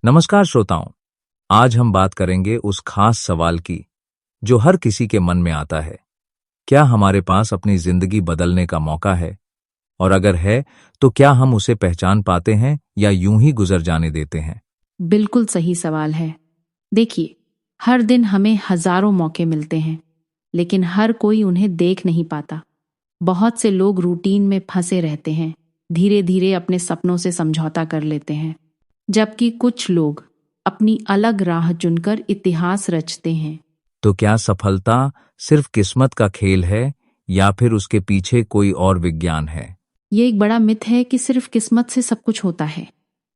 नमस्कार श्रोताओं, आज हम बात करेंगे उस खास सवाल की जो हर किसी के मन में आता है। क्या हमारे पास अपनी जिंदगी बदलने का मौका है? और अगर है, तो क्या हम उसे पहचान पाते हैं या यूं ही गुजर जाने देते हैं? बिल्कुल सही सवाल है। देखिए, हर दिन हमें हजारों मौके मिलते हैं, लेकिन हर कोई उन्हें देख नहीं पाता। बहुत से लोग रूटीन में फंसे रहते हैं, धीरे धीरे अपने सपनों से समझौता कर लेते हैं, जबकि कुछ लोग अपनी अलग राह चुनकर इतिहास रचते हैं। तो क्या सफलता सिर्फ किस्मत का खेल है या फिर उसके पीछे कोई और विज्ञान है? ये एक बड़ा मिथ है कि सिर्फ किस्मत से सब कुछ होता है।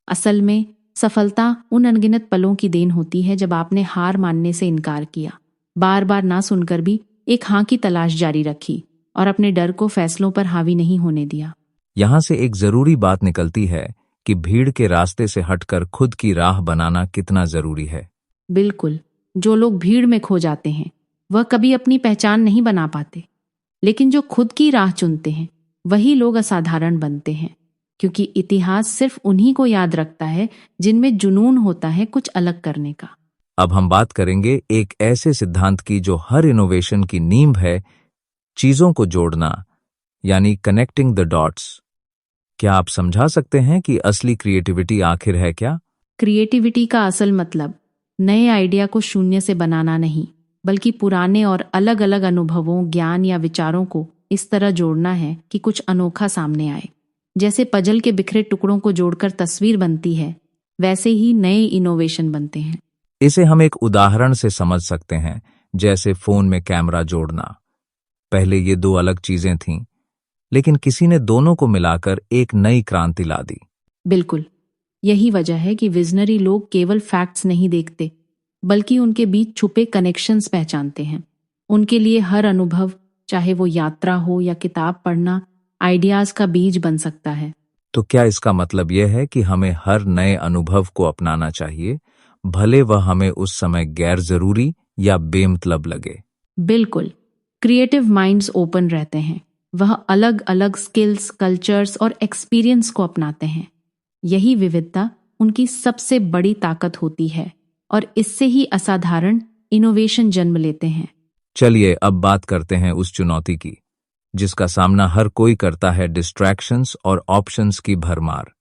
असल में सफलता उन अनगिनत पलों की देन होती है जब आपने हार मानने से इनकार किया, बार बार ना सुनकर भी एक हाँ की तलाश जारी रखी और अपने डर को फैसलों पर हावी नहीं होने दिया। यहां से एक जरूरी बात निकलती है कि भीड़ के रास्ते से हटकर खुद की राह बनाना कितना जरूरी है। बिल्कुल, जो लोग भीड़ में खो जाते हैं वह कभी अपनी पहचान नहीं बना पाते, लेकिन जो खुद की राह चुनते हैं वही लोग असाधारण बनते हैं, क्योंकि इतिहास सिर्फ उन्हीं को याद रखता है जिनमें जुनून होता है कुछ अलग करने का। अब हम बात करेंगे एक ऐसे सिद्धांत की जो हर इनोवेशन की नींव है, चीजों को जोड़ना, यानी कनेक्टिंग द डॉट्स। क्या आप समझा सकते हैं कि असली क्रिएटिविटी आखिर है क्या? क्रिएटिविटी का असल मतलब नए आइडिया को शून्य से बनाना नहीं, बल्कि पुराने और अलग अलग अनुभवों, ज्ञान या विचारों को इस तरह जोड़ना है कि कुछ अनोखा सामने आए। जैसे पजल के बिखरे टुकड़ों को जोड़कर तस्वीर बनती है, वैसे ही नए इनोवेशन बनते हैं। इसे हम एक उदाहरण से समझ सकते हैं, जैसे फोन में कैमरा जोड़ना। पहले ये दो अलग चीजें थीं, लेकिन किसी ने दोनों को मिलाकर एक नई क्रांति ला दी। बिल्कुल, यही वजह है कि विजनरी लोग केवल फैक्ट्स नहीं देखते, बल्कि उनके बीच छुपे कनेक्शंस पहचानते हैं। उनके लिए हर अनुभव, चाहे वो यात्रा हो या किताब पढ़ना, आइडियाज का बीज बन सकता है। तो क्या इसका मतलब यह है कि हमें हर नए अनुभव को अपनाना चाहिए, भले वह हमें उस समय गैर जरूरी या बेमतलब लगे? बिल्कुल, क्रिएटिव माइंड्स ओपन रहते हैं। वह अलग अलग स्किल्स, कल्चर्स और एक्सपीरियंस को अपनाते हैं। यही विविधता उनकी सबसे बड़ी ताकत होती है और इससे ही असाधारण इनोवेशन जन्म लेते हैं। चलिए अब बात करते हैं उस चुनौती की जिसका सामना हर कोई करता है, डिस्ट्रैक्शंस और ऑप्शंस की भरमार।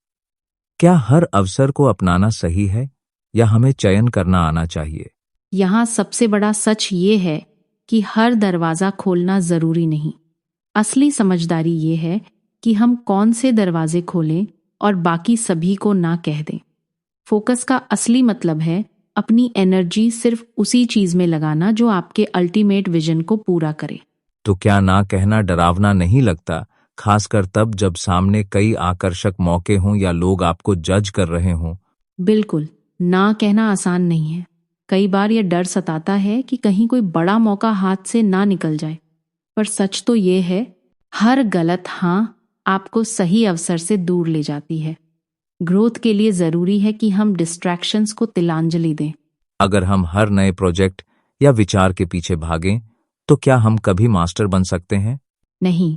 क्या हर अवसर को अपनाना सही है या हमें चयन करना आना चाहिए? यहाँ सबसे बड़ा सच ये है कि हर दरवाजा खोलना जरूरी नहीं। असली समझदारी ये है कि हम कौन से दरवाजे खोलें और बाकी सभी को ना कह दें। फोकस का असली मतलब है अपनी एनर्जी सिर्फ उसी चीज में लगाना जो आपके अल्टीमेट विजन को पूरा करे। तो क्या ना कहना डरावना नहीं लगता, खासकर तब जब सामने कई आकर्षक मौके हों या लोग आपको जज कर रहे हों? बिल्कुल, ना कहना आसान नहीं है। कई बार यह डर सताता है कि कहीं कोई बड़ा मौका हाथ से ना निकल जाए। पर सच तो ये है, हर गलत हाँ आपको सही अवसर से दूर ले जाती है। ग्रोथ के लिए जरूरी है कि हम डिस्ट्रैक्शंस को तिलांजलि दें। अगर हम हर नए प्रोजेक्ट या विचार के पीछे भागें, तो क्या हम कभी मास्टर बन सकते हैं? नहीं,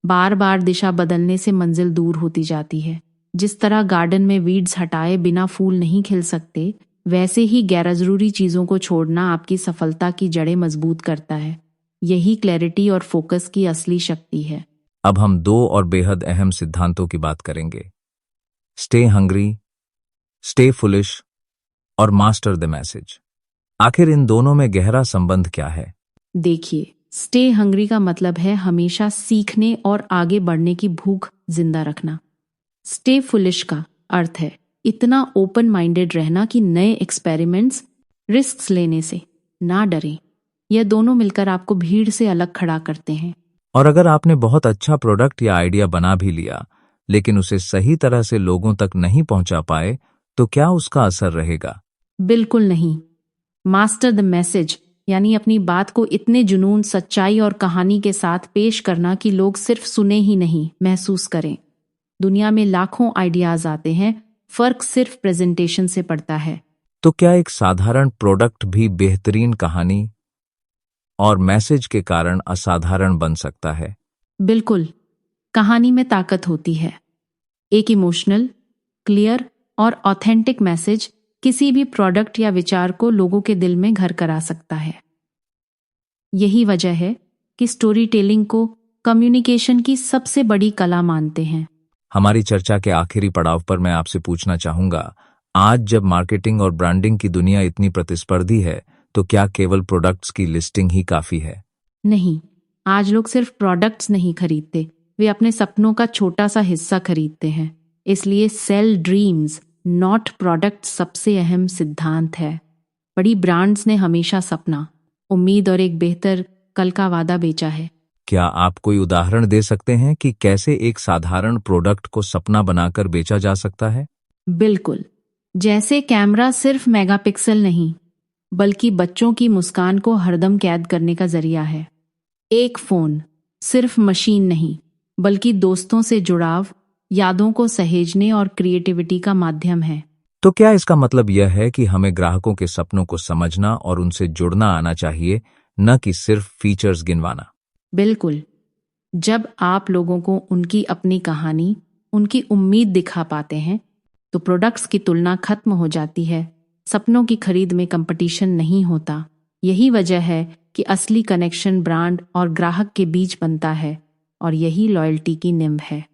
बार बार दिशा बदलने से मंजिल दूर होती जाती है। जिस तरह गार्डन में वीड्स हटाए बिना फूल नहीं खिल सकते, वैसे ही गैरजरूरी चीजों को छोड़ना आपकी सफलता की जड़ें मजबूत करता है। यही क्लैरिटी और फोकस की असली शक्ति है। अब हम दो और बेहद अहम सिद्धांतों की बात करेंगे, स्टे हंग्री, स्टे फुलिश और मास्टर द मैसेज। आखिर इन दोनों में गहरा संबंध क्या है? देखिए, स्टे हंग्री का मतलब है हमेशा सीखने और आगे बढ़ने की भूख जिंदा रखना। स्टे फुलिश का अर्थ है इतना ओपन माइंडेड रहना कि नए एक्सपेरिमेंट्स, रिस्क्स लेने से ना डरें। यह दोनों मिलकर आपको भीड़ से अलग खड़ा करते हैं। और अगर आपने बहुत अच्छा प्रोडक्ट या आइडिया बना भी लिया, लेकिन उसे सही तरह से लोगों तक नहीं पहुंचा पाए, तो क्या उसका असर रहेगा? बिल्कुल नहीं। मास्टर द मैसेज यानी अपनी बात को इतने जुनून, सच्चाई और कहानी के साथ पेश करना कि लोग सिर्फ सुने ही नहीं, महसूस करें। दुनिया में लाखों आइडियाज आते हैं, फर्क सिर्फ प्रेजेंटेशन से पड़ता है। तो क्या एक साधारण प्रोडक्ट भी बेहतरीन कहानी और मैसेज के कारण असाधारण बन सकता है? बिल्कुल, कहानी में ताकत होती है। एक इमोशनल, क्लियर और ऑथेंटिक मैसेज किसी भी प्रोडक्ट या विचार को लोगों के दिल में घर करा सकता है। यही वजह है कि स्टोरी टेलिंग को कम्युनिकेशन की सबसे बड़ी कला मानते हैं। हमारी चर्चा के आखिरी पड़ाव पर मैं आपसे पूछना चाहूंगा, आज जब मार्केटिंग और ब्रांडिंग की दुनिया इतनी प्रतिस्पर्धी है, तो क्या केवल प्रोडक्ट्स की लिस्टिंग ही काफी है? नहीं, आज लोग सिर्फ प्रोडक्ट्स नहीं खरीदते, वे अपने सपनों का छोटा सा हिस्सा खरीदते हैं। इसलिए सेल ड्रीम्स नॉट प्रोडक्ट सबसे अहम सिद्धांत है। बड़ी ब्रांड्स ने हमेशा सपना, उम्मीद और एक बेहतर कल का वादा बेचा है। क्या आप कोई उदाहरण दे सकते हैं कि कैसे एक साधारण प्रोडक्ट को सपना बनाकर बेचा जा सकता है? बिल्कुल, जैसे कैमरा सिर्फ मेगापिक्सल नहीं, बल्कि बच्चों की मुस्कान को हरदम कैद करने का जरिया है। एक फोन सिर्फ मशीन नहीं, बल्कि दोस्तों से जुड़ाव, यादों को सहेजने और क्रिएटिविटी का माध्यम है। तो क्या इसका मतलब यह है कि हमें ग्राहकों के सपनों को समझना और उनसे जुड़ना आना चाहिए, न कि सिर्फ फीचर्स गिनवाना? बिल्कुल, जब आप लोगों को उनकी अपनी कहानी, उनकी उम्मीद दिखा पाते हैं, तो प्रोडक्ट्स की तुलना खत्म हो जाती है। सपनों की खरीद में कंपटीशन नहीं होता। यही वजह है कि असली कनेक्शन ब्रांड और ग्राहक के बीच बनता है, और यही लॉयल्टी की नींव है।